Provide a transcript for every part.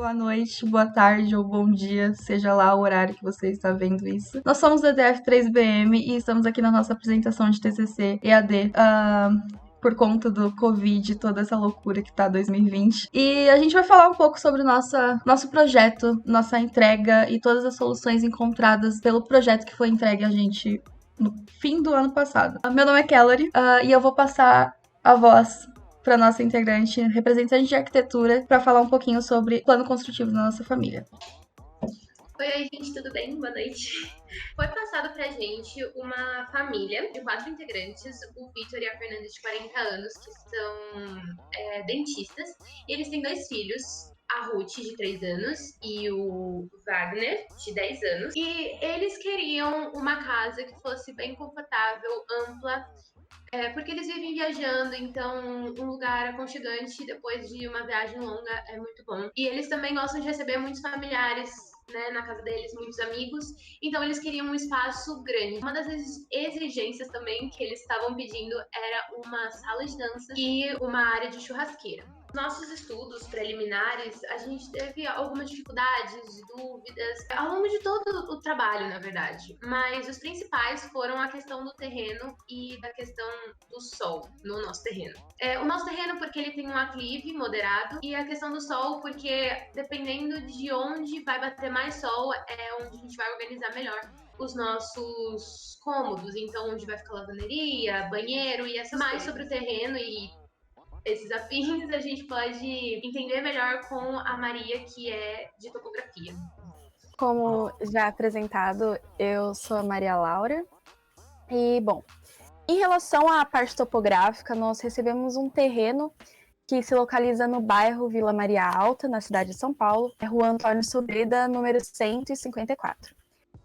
boa noite, boa tarde ou bom dia, seja lá o horário que você está vendo isso. Nós somos do EDF3BM e estamos aqui na nossa apresentação de TCC EAD. Por conta do Covid, toda essa loucura que tá 2020. E a gente vai falar um pouco sobre o nosso projeto, nossa entrega e todas as soluções encontradas pelo projeto que foi entregue a gente no fim do ano passado. Meu nome é Kellery e eu vou passar a voz para nossa integrante, representante de arquitetura, para falar um pouquinho sobre o plano construtivo da nossa família. Oi, gente, tudo bem? Boa noite. Foi passado pra gente uma família de 4 integrantes, o Vitor e a Fernanda, de 40 anos, que são dentistas, e eles têm 2 filhos, a Ruth, de 3 anos, e o Wagner, de 10 anos. E eles queriam uma casa que fosse bem confortável, ampla, porque eles vivem viajando, então um lugar aconchegante depois de uma viagem longa é muito bom. E eles também gostam de receber muitos familiares, né, na casa deles, muitos amigos, então eles queriam um espaço grande. Uma das exigências também que eles estavam pedindo era uma sala de dança e uma área de churrasqueira. Nossos estudos preliminares, a gente teve algumas dificuldades, dúvidas, ao longo de todo o trabalho, na verdade. Mas os principais foram a questão do terreno e da questão do sol no nosso terreno. O nosso terreno, porque ele tem um aclive moderado, e a questão do sol, porque dependendo de onde vai bater mais sol, é onde a gente vai organizar melhor os nossos cômodos. Então, onde vai ficar lavanderia, banheiro e essas mais sobre o terreno e esses afins a gente pode entender melhor com a Maria, que é de topografia. Como já apresentado, eu sou a Maria Laura. E, bom, em relação à parte topográfica, nós recebemos um terreno que se localiza no bairro Vila Maria Alta, na cidade de São Paulo, Rua Antônio Sobreda, número 154.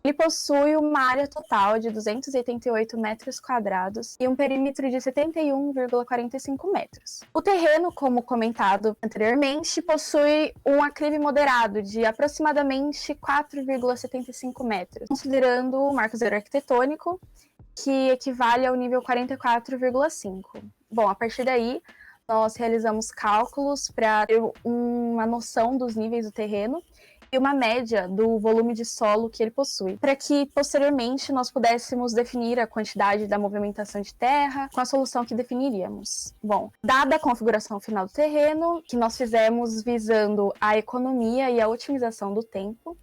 Ele possui uma área total de 288 metros quadrados e um perímetro de 71,45 metros. O terreno, como comentado anteriormente, possui um aclive moderado de aproximadamente 4,75 metros, considerando o marco zero arquitetônico, que equivale ao nível 44,5. Bom, a partir daí, nós realizamos cálculos para ter uma noção dos níveis do terreno e uma média do volume de solo que ele possui, para que posteriormente nós pudéssemos definir a quantidade da movimentação de terra com a solução que definiríamos. Bom, dada a configuração final do terreno, que nós fizemos visando a economia e a otimização do tempo,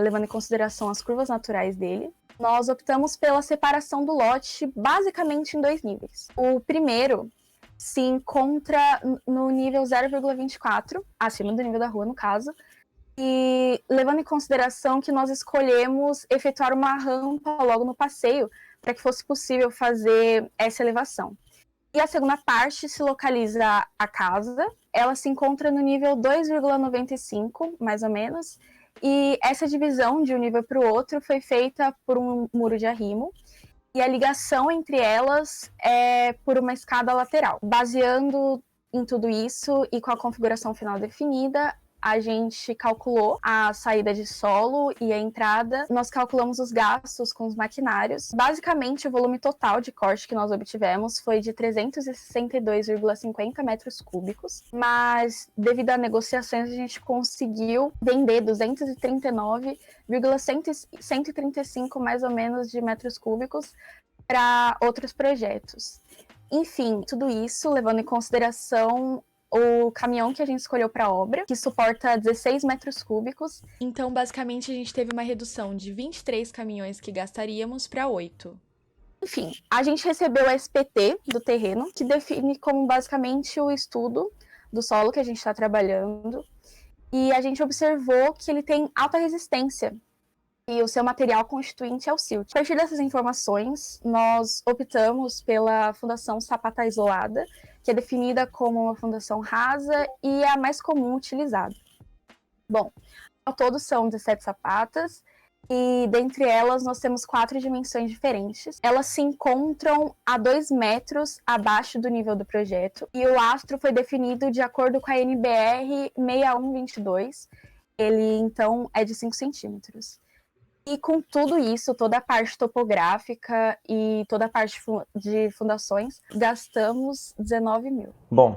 levando em consideração as curvas naturais dele, nós optamos pela separação do lote basicamente em 2 níveis. O primeiro se encontra no nível 0,24, acima do nível da rua, no caso, e levando em consideração que nós escolhemos efetuar uma rampa logo no passeio para que fosse possível fazer essa elevação. E a segunda parte se localiza a casa, ela se encontra no nível 2,95, mais ou menos, e essa divisão de um nível para o outro foi feita por um muro de arrimo, e a ligação entre elas é por uma escada lateral. Baseando em tudo isso e com a configuração final definida, a gente calculou a saída de solo e a entrada. Nós calculamos os gastos com os maquinários. Basicamente, o volume total de corte que nós obtivemos foi de 362,50 metros cúbicos, mas devido a negociações, a gente conseguiu vender 239,135 mais ou menos de metros cúbicos para outros projetos. Enfim, tudo isso levando em consideração o caminhão que a gente escolheu para a obra, que suporta 16 metros cúbicos. Então, basicamente, a gente teve uma redução de 23 caminhões que gastaríamos para 8. Enfim, a gente recebeu o SPT do terreno, que define como basicamente o estudo do solo que a gente está trabalhando. E a gente observou que ele tem alta resistência e o seu material constituinte é o silt. A partir dessas informações, nós optamos pela fundação sapata isolada, que é definida como uma fundação rasa e é a mais comum utilizada. Bom, ao todo são 17 sapatas e dentre elas nós temos 4 dimensões diferentes. Elas se encontram a 2 metros abaixo do nível do projeto e o lastro foi definido de acordo com a NBR 6122. Ele, então, é de 5 centímetros. E com tudo isso, toda a parte topográfica e toda a parte de fundações, gastamos 19 mil. Bom,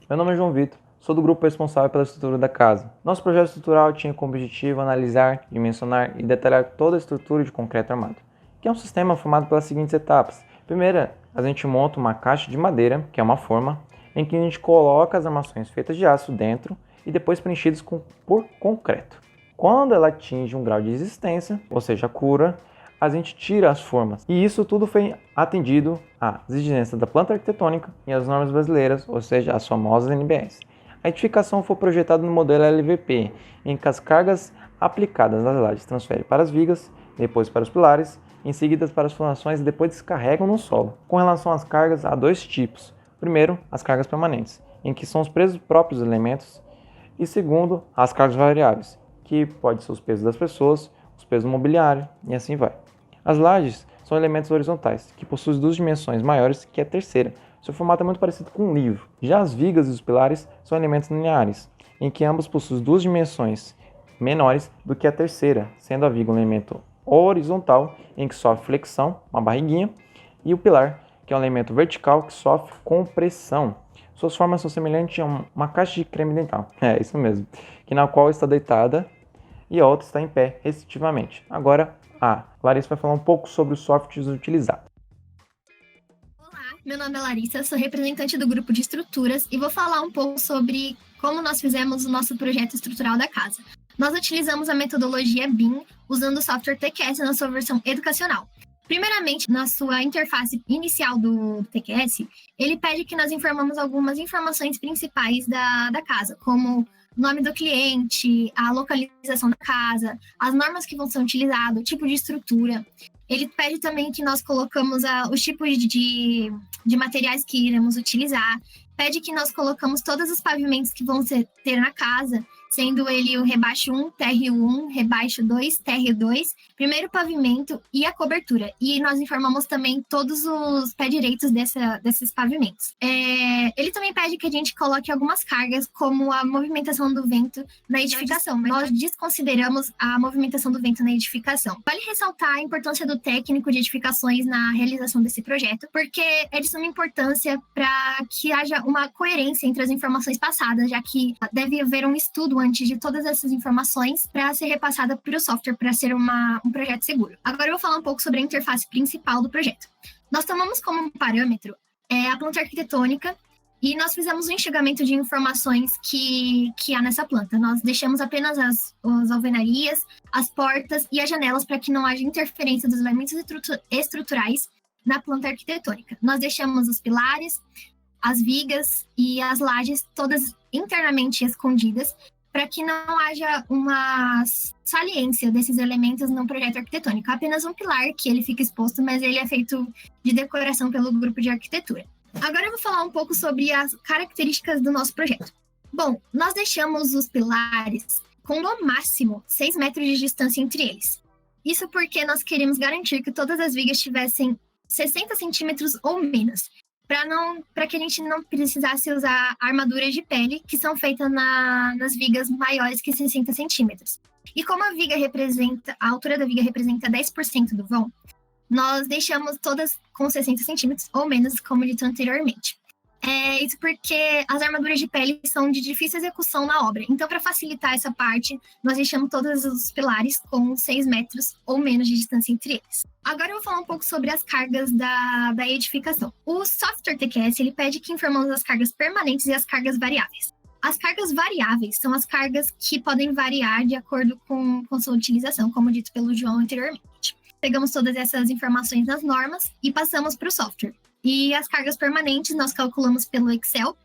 meu nome é João Vitor, sou do grupo responsável pela estrutura da casa. Nosso projeto estrutural tinha como objetivo analisar, dimensionar e detalhar toda a estrutura de concreto armado, que é um sistema formado pelas seguintes etapas. Primeiro, a gente monta uma caixa de madeira, que é uma forma, em que a gente coloca as armações feitas de aço dentro e depois preenchidas por concreto. Quando ela atinge um grau de resistência, ou seja, a cura, a gente tira as formas. E isso tudo foi atendido às exigências da planta arquitetônica e às normas brasileiras, ou seja, as famosas NBS. A edificação foi projetada no modelo LVP, em que as cargas aplicadas nas lajes transferem para as vigas, depois para os pilares, em seguida para as fundações e depois descarregam no solo. Com relação às cargas, há dois tipos. Primeiro, as cargas permanentes, em que são os pesos próprios dos elementos, e segundo, as cargas variáveis, que pode ser os pesos das pessoas, os pesos do mobiliário e assim vai. As lajes são elementos horizontais, que possuem duas dimensões maiores que a terceira. Seu formato é muito parecido com um livro. Já as vigas e os pilares são elementos lineares, em que ambos possuem duas dimensões menores do que a terceira, sendo a viga um elemento horizontal, em que sofre flexão, uma barriguinha, e o pilar, que é um elemento vertical que sofre compressão. Suas formas são semelhantes a uma caixa de creme dental, isso mesmo, que na qual está deitada e a outra está em pé, respectivamente. Agora, a Larissa vai falar um pouco sobre os softwares utilizados. Olá, meu nome é Larissa, sou representante do grupo de estruturas e vou falar um pouco sobre como nós fizemos o nosso projeto estrutural da casa. Nós utilizamos a metodologia BIM usando o software TQS na sua versão educacional. Primeiramente, na sua interface inicial do TQS, ele pede que nós informamos algumas informações principais da casa, como o nome do cliente, a localização da casa, as normas que vão ser utilizadas, o tipo de estrutura. Ele pede também que nós colocamos os tipos de materiais que iremos utilizar. Pede que nós colocamos todos os pavimentos que vão ter na casa, sendo ele o rebaixo 1, térreo 1, rebaixo 2, térreo 2, primeiro pavimento e a cobertura. E nós informamos também todos os pés direitos desses pavimentos. Ele também pede que a gente coloque algumas cargas, como a movimentação do vento na edificação. Nós desconsideramos a movimentação do vento na edificação. Vale ressaltar a importância do técnico de edificações na realização desse projeto, porque é de suma importância para que haja uma coerência entre as informações passadas, já que deve haver um estudo antes de todas essas informações para ser repassada para o software, para ser um projeto seguro. Agora eu vou falar um pouco sobre a interface principal do projeto. Nós tomamos como parâmetro a planta arquitetônica e nós fizemos um enxugamento de informações que há nessa planta. Nós deixamos apenas as alvenarias, as portas e as janelas para que não haja interferência dos elementos estruturais na planta arquitetônica. Nós deixamos os pilares, as vigas e as lajes todas internamente escondidas para que não haja uma saliência desses elementos no projeto arquitetônico. Apenas um pilar que ele fica exposto, mas ele é feito de decoração pelo grupo de arquitetura. Agora eu vou falar um pouco sobre as características do nosso projeto. Bom, nós deixamos os pilares com no máximo 6 metros de distância entre eles. Isso porque nós queremos garantir que todas as vigas tivessem 60 centímetros ou menos, para que a gente não precisasse usar armaduras de pele que são feitas nas vigas maiores que 60 centímetros. E como a altura da viga representa 10% do vão, nós deixamos todas com 60 centímetros ou menos, como dito anteriormente. Isso porque as armaduras de pele são de difícil execução na obra. Então, para facilitar essa parte, nós deixamos todos os pilares com 6 metros ou menos de distância entre eles. Agora eu vou falar um pouco sobre as cargas da edificação. O software TQS ele pede que informamos as cargas permanentes e as cargas variáveis. As cargas variáveis são as cargas que podem variar de acordo com sua utilização, como dito pelo João anteriormente. Pegamos todas essas informações nas normas e passamos para o software. E as cargas permanentes nós calculamos pelo Excel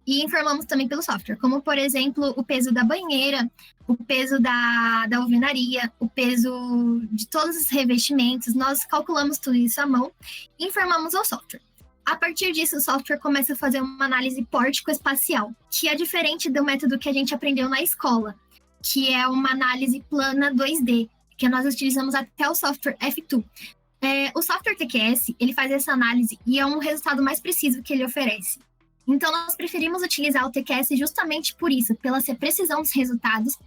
e informamos também pelo software, como, por exemplo, o peso da banheira, o peso da alvenaria, o peso de todos os revestimentos. Nós calculamos tudo isso à mão e informamos ao software. A partir disso, o software começa a fazer uma análise pórtico-espacial, que é diferente do método que a gente aprendeu na escola, que é uma análise plana 2D, que nós utilizamos até o software F2. O software TQS, ele faz essa análise e é um resultado mais preciso que ele oferece. Então, nós preferimos utilizar o TQS justamente por isso, pela precisão dos resultados,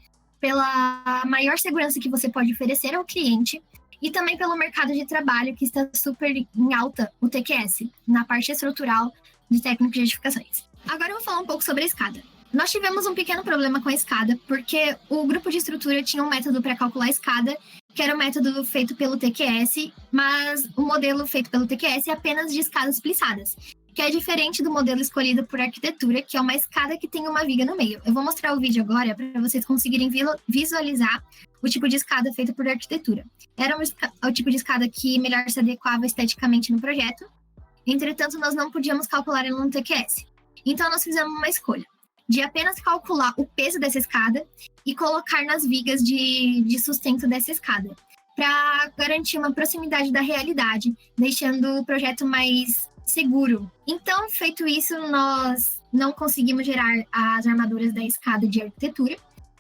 pela maior segurança que você pode oferecer ao cliente e também pelo mercado de trabalho que está super em alta, o TQS, na parte estrutural de técnico de edificações. Agora eu vou falar um pouco sobre a escada. Nós tivemos um pequeno problema com a escada, porque o grupo de estrutura tinha um método para calcular a escada, que era o método feito pelo TQS, mas o modelo feito pelo TQS é apenas de escadas plissadas, que é diferente do modelo escolhido por arquitetura, que é uma escada que tem uma viga no meio. Eu vou mostrar o vídeo agora para vocês conseguirem visualizar o tipo de escada feita por arquitetura. Era o tipo de escada que melhor se adequava esteticamente no projeto, entretanto, nós não podíamos calcular ela no TQS. Então, nós fizemos uma escolha de apenas calcular o peso dessa escada e colocar nas vigas de sustento dessa escada, para garantir uma proximidade da realidade, deixando o projeto mais seguro. Então, feito isso, nós não conseguimos gerar as armaduras da escada de arquitetura,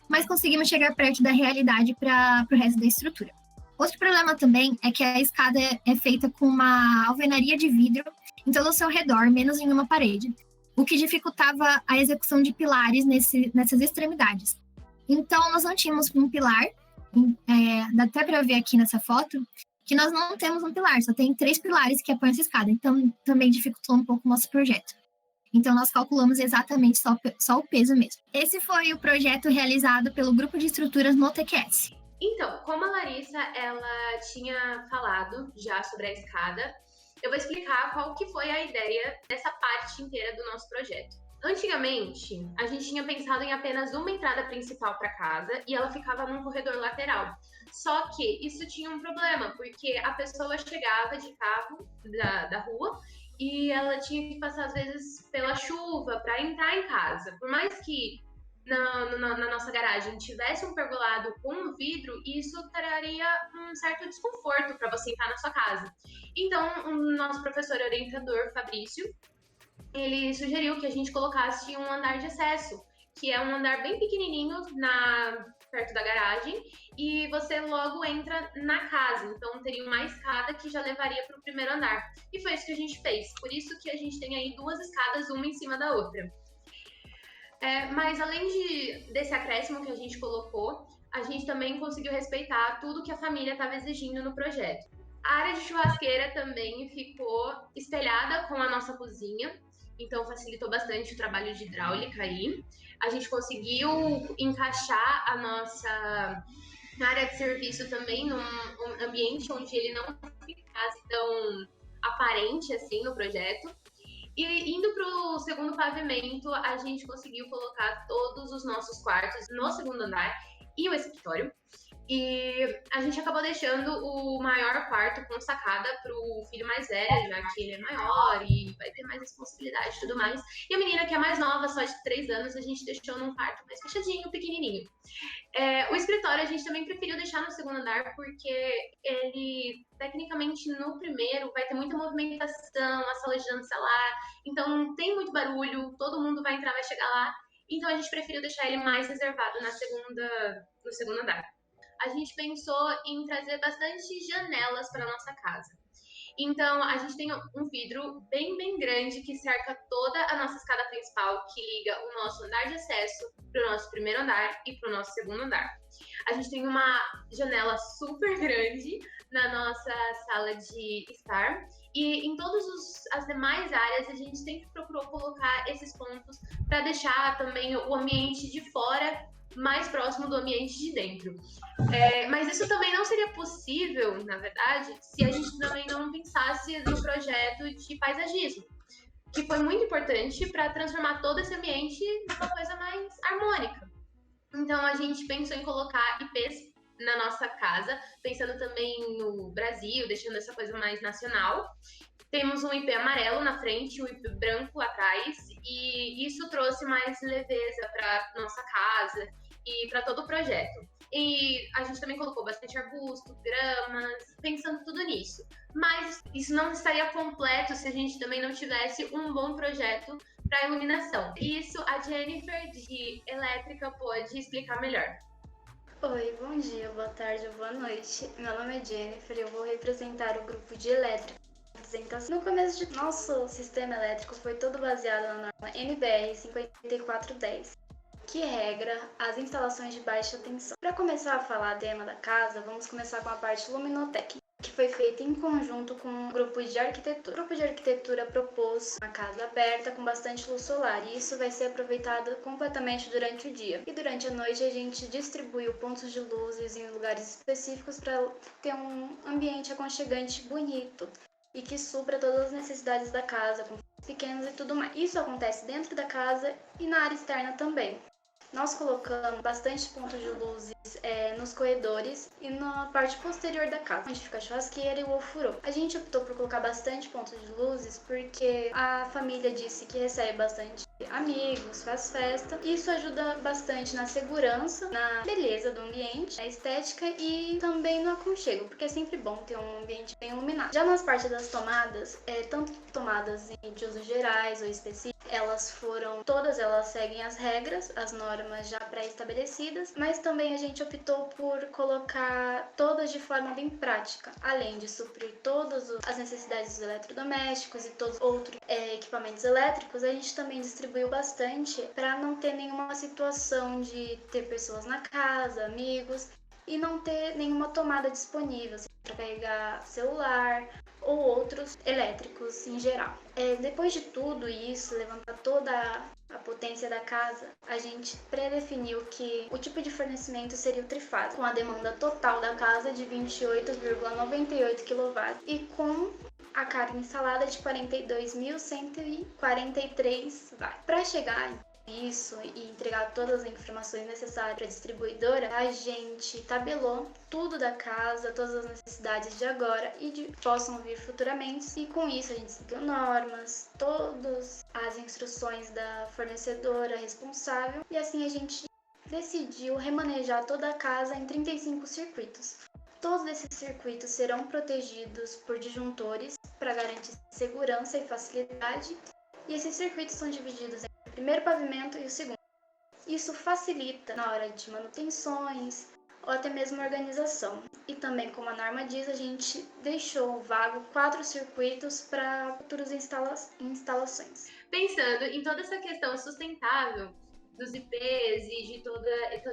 mas conseguimos chegar perto da realidade para o resto da estrutura. Outro problema também é que a escada é feita com uma alvenaria de vidro em todo o seu redor, menos em uma parede, o que dificultava a execução de pilares nessas extremidades. Então, nós não tínhamos um pilar, dá até para ver aqui nessa foto, que nós não temos um pilar, só tem 3 pilares que apoiam essa escada, então também dificultou um pouco o nosso projeto. Então, nós calculamos exatamente só o peso mesmo. Esse foi o projeto realizado pelo grupo de estruturas no TQS. Então, como a Larissa, ela tinha falado já sobre a escada, eu vou explicar qual que foi a ideia dessa parte inteira do nosso projeto. Antigamente, a gente tinha pensado em apenas uma entrada principal para casa e ela ficava num corredor lateral. Só que isso tinha um problema, porque a pessoa chegava de carro da rua e ela tinha que passar, às vezes, pela chuva para entrar em casa. Por mais que na nossa garagem tivesse um pergolado com vidro, isso traria um certo desconforto para você entrar na sua casa. Então, o nosso professor orientador, Fabrício, ele sugeriu que a gente colocasse um andar de acesso, que é um andar bem pequenininho perto da garagem, e você logo entra na casa. Então, teria uma escada que já levaria para o primeiro andar. E foi isso que a gente fez. Por isso que a gente tem aí 2 escadas, uma em cima da outra. Mas além desse acréscimo que a gente colocou, a gente também conseguiu respeitar tudo que a família estava exigindo no projeto. A área de churrasqueira também ficou espelhada com a nossa cozinha, então facilitou bastante o trabalho de hidráulica aí. A gente conseguiu encaixar a nossa área de serviço também num ambiente onde ele não ficasse tão aparente assim no projeto. E indo para o segundo pavimento, a gente conseguiu colocar todos os nossos quartos no segundo andar e o escritório. E a gente acabou deixando o maior quarto com sacada para o filho mais velho, já que ele é maior e vai ter mais responsabilidade e tudo mais. E a menina que é mais nova, só de 3 anos, a gente deixou num quarto mais fechadinho, pequenininho. O escritório a gente também preferiu deixar no segundo andar porque ele, tecnicamente, no primeiro vai ter muita movimentação, a sala de chancelar, então tem muito barulho, todo mundo vai entrar, vai chegar lá. Então a gente preferiu deixar ele mais reservado no segundo andar. A gente pensou em trazer bastante janelas para nossa casa. Então, a gente tem um vidro bem, bem grande que cerca toda a nossa escada principal, que liga o nosso andar de acesso para o nosso primeiro andar e para o nosso segundo andar. A gente tem uma janela super grande na nossa sala de estar. E em todas as demais áreas, a gente sempre procurou colocar esses pontos para deixar também o ambiente de fora mais próximo do ambiente de dentro. Mas isso também não seria possível, na verdade, se a gente também não pensasse no projeto de paisagismo, que foi muito importante para transformar todo esse ambiente numa coisa mais harmônica. Então, a gente pensou em colocar IPs na nossa casa, pensando também no Brasil, deixando essa coisa mais nacional. Temos um IP amarelo na frente, um IP branco atrás, e isso trouxe mais leveza para nossa casa e para todo o projeto. E a gente também colocou bastante arbusto, gramas, pensando tudo nisso. Mas isso não estaria completo se a gente também não tivesse um bom projeto para iluminação. Isso a Jennifer, de elétrica, pode explicar melhor. Oi, bom dia, boa tarde ou boa noite. Meu nome é Jennifer e eu vou representar o grupo de elétrica. No começo de nosso sistema elétrico foi todo baseado na norma NBR 5410, que regra as instalações de baixa tensão. Para começar a falar do tema da casa, vamos começar com a parte luminotécnica. que foi feita em conjunto com um grupo de arquitetura. O grupo de arquitetura propôs uma casa aberta com bastante luz solar, e isso vai ser aproveitado completamente durante o dia. E durante a noite a gente distribuiu pontos de luzes em lugares específicos para ter um ambiente aconchegante bonito e que supra todas as necessidades da casa, com pequenos e tudo mais. Isso acontece dentro da casa e na área externa também. Nós colocamos bastante pontos de luzes nos corredores e na parte posterior da casa, onde fica a churrasqueira e o ofurô. A gente optou por colocar bastante pontos de luzes porque a família disse que recebe bastante amigos, faz festa. Isso ajuda bastante na segurança, na beleza do ambiente, na estética e também no aconchego, porque é sempre bom ter um ambiente bem iluminado. Já nas partes das tomadas, tanto tomadas de usos gerais ou específicos, todas elas seguem as regras, as normas já pré-estabelecidas, mas também a gente optou por colocar todas de forma bem prática, além de suprir todas as necessidades dos eletrodomésticos e todos os outros equipamentos elétricos. A gente também distribuiu bastante para não ter nenhuma situação de ter pessoas na casa, amigos, e não ter nenhuma tomada disponível para carregar celular ou outros elétricos em geral. Depois de tudo isso, levantar toda a potência da casa, a gente predefiniu que o tipo de fornecimento seria o trifásico, com a demanda total da casa de 28,98 kW e com a carga instalada de 42.143 watts. Para chegar isso e entregar todas as informações necessárias para a distribuidora, a gente tabelou tudo da casa, todas as necessidades de agora e de possam vir futuramente, e com isso a gente seguiu normas, todas as instruções da fornecedora responsável, e assim a gente decidiu remanejar toda a casa em 35 circuitos. Todos esses circuitos serão protegidos por disjuntores para garantir segurança e facilidade, e esses circuitos são divididos entre o primeiro pavimento e o segundo. Isso facilita na hora de manutenções ou até mesmo organização. E também, como a norma diz, a gente deixou vago 4 circuitos para futuras instalações. Pensando em toda essa questão sustentável dos IPs e de todo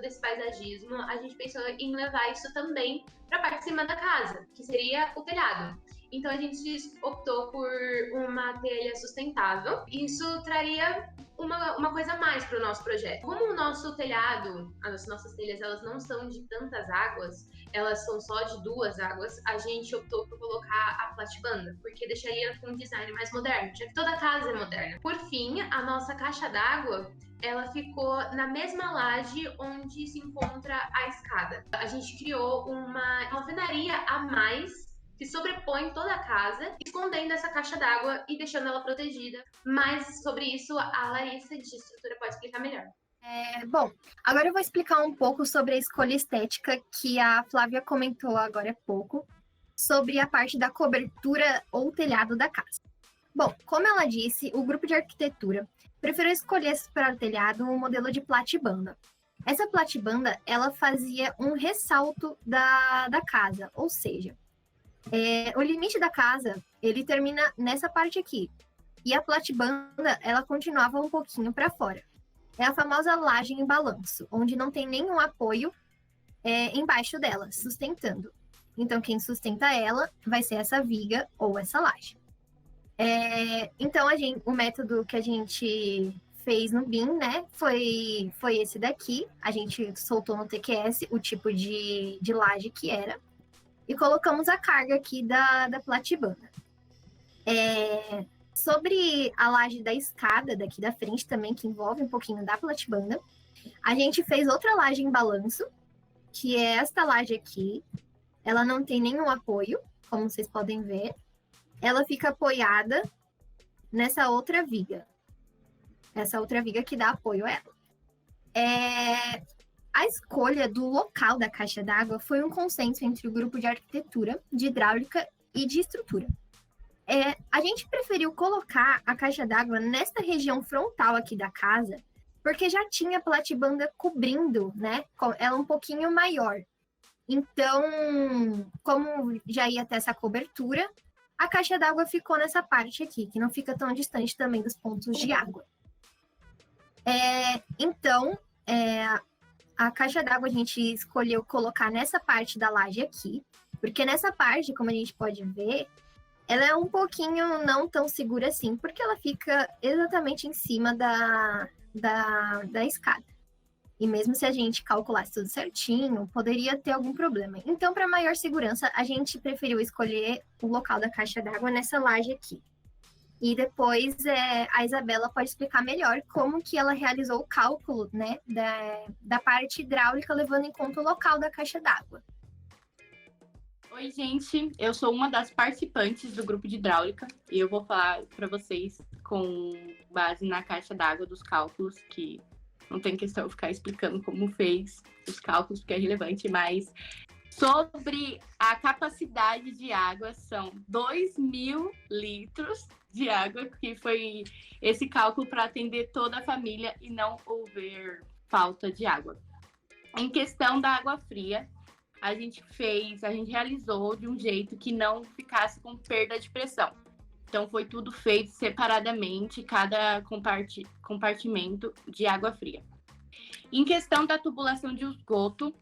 esse paisagismo, a gente pensou em levar isso também para a parte de cima da casa, que seria o telhado. Então a gente optou por uma telha sustentável. Isso traria uma coisa a mais para o nosso projeto. Como o nosso telhado, as nossas telhas, elas não são de tantas águas, elas são só de 2 águas, a gente optou por colocar a platibanda, porque deixaria com um design mais moderno, já que toda casa é moderna. Por fim, a nossa caixa d'água, ela ficou na mesma laje onde se encontra a escada. A gente criou uma alvenaria a mais que sobrepõe toda a casa, escondendo essa caixa d'água e deixando ela protegida. Mas sobre isso, a Larissa de estrutura pode explicar melhor. Bom, agora eu vou explicar um pouco sobre a escolha estética que a Flávia comentou agora há pouco, sobre a parte da cobertura ou telhado da casa. Bom, como ela disse, o grupo de arquitetura preferiu escolher para o telhado um modelo de platibanda. Essa platibanda, ela fazia um ressalto da casa, ou seja, o limite da casa, ele termina nessa parte aqui. E a platibanda, ela continuava um pouquinho para fora. É a famosa laje em balanço, onde não tem nenhum apoio embaixo dela, sustentando. Então, quem sustenta ela vai ser essa viga ou essa laje. Então, o método que a gente fez no BIM, né, foi esse daqui. A gente soltou no TQS o tipo de laje que era. E colocamos a carga aqui da platibanda. Sobre a laje da escada daqui da frente também, que envolve um pouquinho da platibanda, a gente fez outra laje em balanço, que é esta laje aqui. Ela não tem nenhum apoio, como vocês podem ver. Ela fica apoiada nessa outra viga. Essa outra viga que dá apoio a ela. A escolha do local da caixa d'água foi um consenso entre o grupo de arquitetura, de hidráulica e de estrutura. A gente preferiu colocar a caixa d'água nesta região frontal aqui da casa, porque já tinha platibanda cobrindo, né? Ela um pouquinho maior. Então, como já ia ter essa cobertura, a caixa d'água ficou nessa parte aqui, que não fica tão distante também dos pontos de água. A caixa d'água a gente escolheu colocar nessa parte da laje aqui. Porque nessa parte, como a gente pode ver, ela é um pouquinho não tão segura assim, porque ela fica exatamente em cima da escada. E mesmo se a gente calculasse tudo certinho, poderia ter algum problema. Então, para maior segurança, a gente preferiu escolher o local da caixa d'água nessa laje aqui. E depois a Isabela pode explicar melhor como que ela realizou o cálculo, né, da parte hidráulica, levando em conta o local da caixa d'água. Oi, gente. Eu sou uma das participantes do grupo de hidráulica e eu vou falar para vocês com base na caixa d'água dos cálculos, que não tem questão eu ficar explicando como fez os cálculos, porque é relevante, mas sobre a capacidade de água, são 2.000 litros de água, que foi esse cálculo para atender toda a família e não houver falta de água. Em questão da água fria, a gente realizou de um jeito que não ficasse com perda de pressão. Então, foi tudo feito separadamente, cada compartimento de água fria. Em questão da tubulação de esgoto,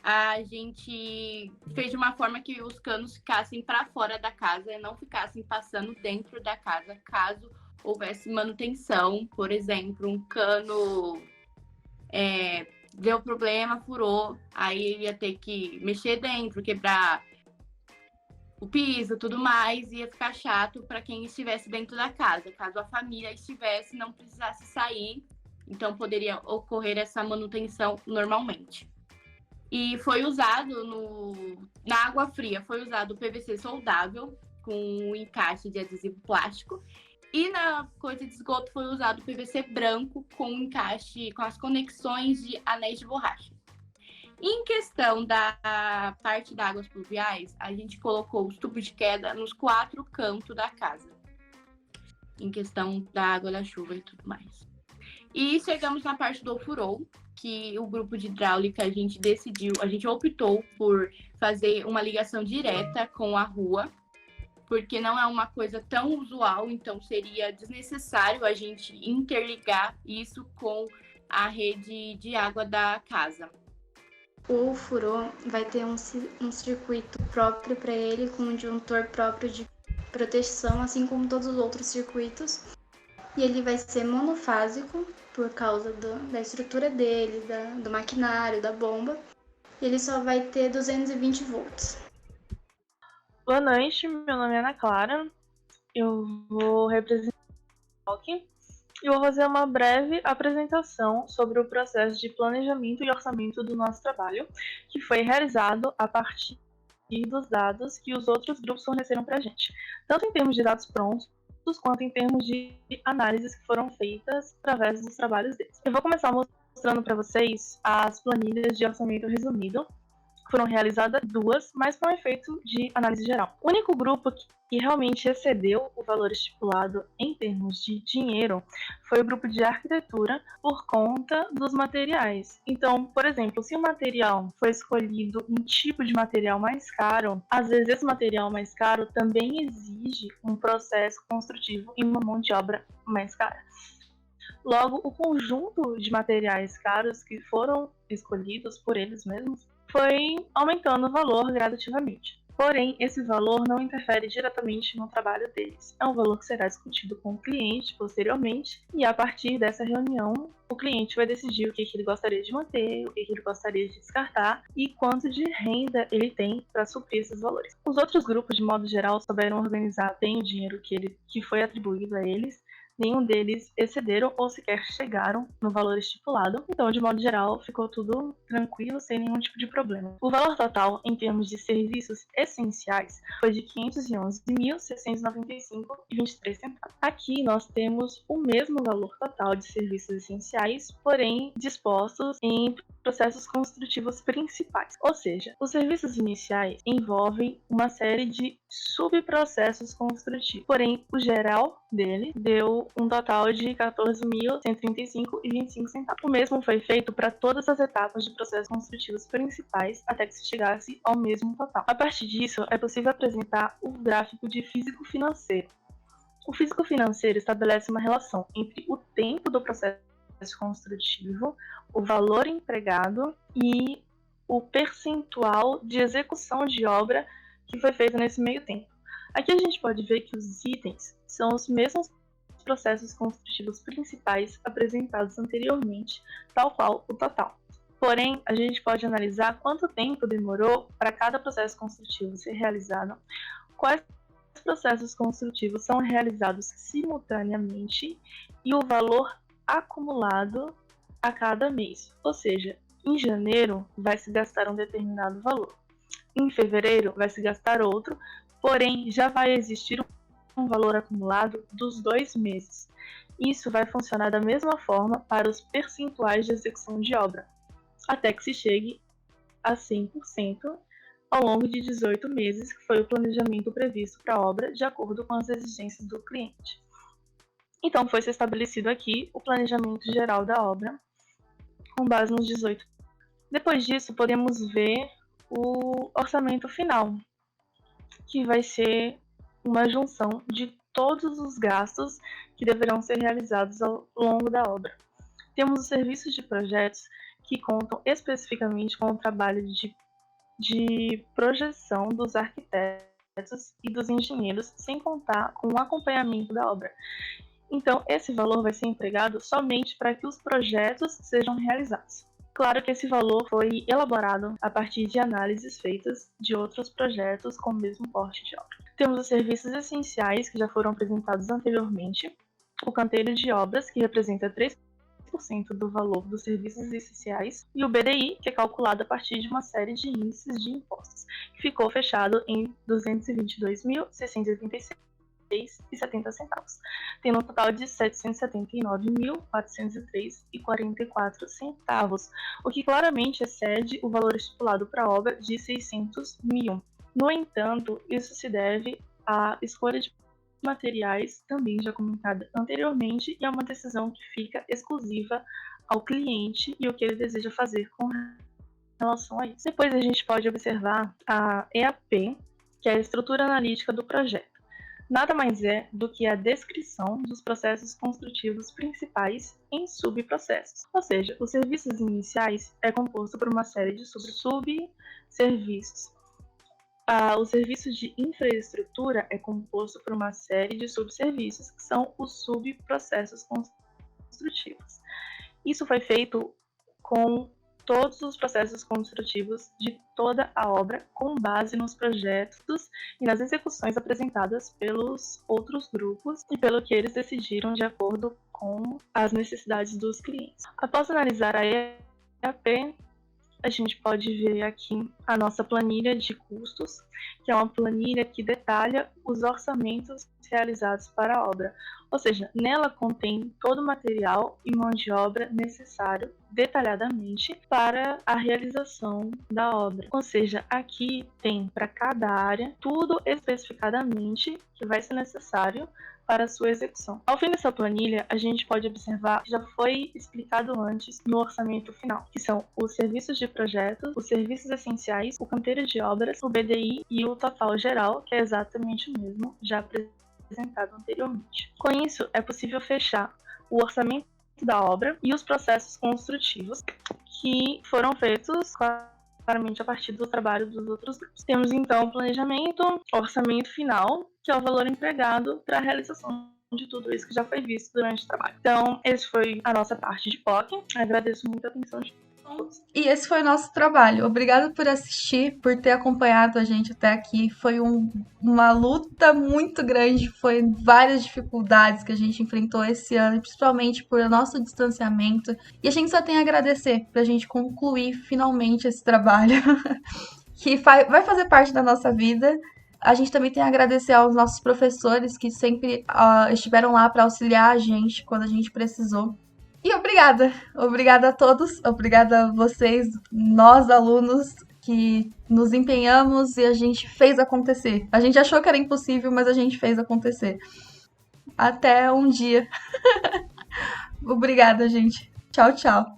a gente fez de uma forma que os canos ficassem para fora da casa e não ficassem passando dentro da casa, caso houvesse manutenção. Por exemplo, um cano deu problema, furou, aí ia ter que mexer dentro, quebrar o piso, tudo mais, ia ficar chato para quem estivesse dentro da casa. Caso a família estivesse, não precisasse sair, então poderia ocorrer essa manutenção normalmente. E foi usado na água fria, foi usado o PVC soldável com um encaixe de adesivo plástico, e na coisa de esgoto foi usado o PVC branco com encaixe, com as conexões de anéis de borracha. Em questão da parte das águas pluviais, a gente colocou os tubos de queda nos 4 cantos da casa, em questão da água da chuva e tudo mais. E chegamos na parte do ofurô, que o grupo de hidráulica a gente optou por fazer uma ligação direta com a rua, porque não é uma coisa tão usual, então seria desnecessário a gente interligar isso com a rede de água da casa. O furô vai ter um circuito próprio para ele, com um disjuntor próprio de proteção, assim como todos os outros circuitos. E ele vai ser monofásico, por causa da estrutura dele, do maquinário, da bomba. E ele só vai ter 220 volts. Boa noite, meu nome é Ana Clara. Eu vou representar o POC e vou fazer uma breve apresentação sobre o processo de planejamento e orçamento do nosso trabalho, que foi realizado a partir dos dados que os outros grupos forneceram para a gente, tanto em termos de dados prontos, quanto em termos de análises que foram feitas através dos trabalhos deles. Eu vou começar mostrando para vocês as planilhas de orçamento resumido. Foram realizadas 2, mas com efeito de análise geral. O único grupo que realmente excedeu o valor estipulado em termos de dinheiro foi o grupo de arquitetura, por conta dos materiais. Então, por exemplo, se o material foi escolhido um tipo de material mais caro, às vezes esse material mais caro também exige um processo construtivo e uma mão de obra mais cara. Logo, o conjunto de materiais caros que foram escolhidos por eles mesmos foi aumentando o valor gradativamente. Porém, esse valor não interfere diretamente no trabalho deles. É um valor que será discutido com o cliente posteriormente, e a partir dessa reunião, o cliente vai decidir o que ele gostaria de manter, o que ele gostaria de descartar e quanto de renda ele tem para suprir esses valores. Os outros grupos, de modo geral, souberam organizar bem o dinheiro que foi atribuído a eles. Nenhum deles excederam ou sequer chegaram no valor estipulado, então, de modo geral, ficou tudo tranquilo, sem nenhum tipo de problema. O valor total, em termos de serviços essenciais, foi de R$ 511.695,23. Aqui nós temos o mesmo valor total de serviços essenciais, porém dispostos em processos construtivos principais. Ou seja, os serviços iniciais envolvem uma série de subprocessos construtivos, porém o geral dele deu um total de R$ 14.135,25. O mesmo foi feito para todas as etapas de processos construtivos principais até que se chegasse ao mesmo total. A partir disso, é possível apresentar o gráfico de físico-financeiro. O físico-financeiro estabelece uma relação entre o tempo do processo construtivo, o valor empregado e o percentual de execução de obra que foi feita nesse meio tempo. Aqui a gente pode ver que os itens são os mesmos processos construtivos principais apresentados anteriormente, tal qual o total. Porém, a gente pode analisar quanto tempo demorou para cada processo construtivo ser realizado, quais processos construtivos são realizados simultaneamente e o valor acumulado a cada mês. Ou seja, em janeiro vai se gastar um determinado valor, em fevereiro vai se gastar outro, porém já vai existir um valor acumulado dos 2 meses. Isso vai funcionar da mesma forma para os percentuais de execução de obra, até que se chegue a 100% ao longo de 18 meses, que foi o planejamento previsto para a obra, de acordo com as exigências do cliente. Então, foi-se estabelecido aqui o planejamento geral da obra, com base nos 18. Depois disso, podemos ver o orçamento final, que vai ser uma junção de todos os gastos que deverão ser realizados ao longo da obra. Temos os serviços de projetos, que contam especificamente com o trabalho de projeção dos arquitetos e dos engenheiros, sem contar com o acompanhamento da obra. Então, esse valor vai ser empregado somente para que os projetos sejam realizados. Claro que esse valor foi elaborado a partir de análises feitas de outros projetos com o mesmo porte de obra. Temos os serviços essenciais, que já foram apresentados anteriormente, o canteiro de obras, que representa 3% do valor dos serviços essenciais, e o BDI, que é calculado a partir de uma série de índices de impostos, que ficou fechado em R$ 222.686,70, tendo um total de R$ 779.403,44, o que claramente excede o valor estipulado para a obra de R$ 600.000. No entanto, isso se deve à escolha de materiais, também já comentada anteriormente, e é uma decisão que fica exclusiva ao cliente e o que ele deseja fazer com relação a isso. Depois a gente pode observar a EAP, que é a estrutura analítica do projeto. Nada mais é do que a descrição dos processos construtivos principais em subprocessos. Ou seja, os serviços iniciais é composto por uma série de subserviços. O serviço de infraestrutura é composto por uma série de subserviços, que são os subprocessos construtivos. Isso foi feito com todos os processos construtivos de toda a obra, com base nos projetos e nas execuções apresentadas pelos outros grupos e pelo que eles decidiram de acordo com as necessidades dos clientes. Após analisar a EAP, a gente pode ver aqui a nossa planilha de custos, que é uma planilha que detalha os orçamentos realizados para a obra. Ou seja, nela contém todo o material e mão de obra necessário detalhadamente para a realização da obra. Ou seja, aqui tem para cada área tudo especificadamente que vai ser necessário para a sua execução. Ao fim dessa planilha, a gente pode observar que já foi explicado antes no orçamento final, que são os serviços de projetos, os serviços essenciais, o canteiro de obras, o BDI e o total geral, que é exatamente o mesmo já apresentado anteriormente. Com isso, é possível fechar o orçamento da obra e os processos construtivos que foram feitos claramente a partir do trabalho dos outros grupos. Temos então o planejamento, orçamento final, que é o valor empregado para a realização de tudo isso que já foi visto durante o trabalho. Então, esse foi a nossa parte de POC. Agradeço muito a atenção de todos. E esse foi o nosso trabalho. Obrigada por assistir, por ter acompanhado a gente até aqui. Foi uma luta muito grande, foi várias dificuldades que a gente enfrentou esse ano, principalmente por nosso distanciamento. E a gente só tem a agradecer pra gente concluir finalmente esse trabalho, que vai fazer parte da nossa vida. A gente também tem a agradecer aos nossos professores que sempre estiveram lá para auxiliar a gente quando a gente precisou. E obrigada! Obrigada a todos, obrigada a vocês, nós alunos, que nos empenhamos e a gente fez acontecer. A gente achou que era impossível, mas a gente fez acontecer. Até um dia. Obrigada, gente. Tchau, tchau.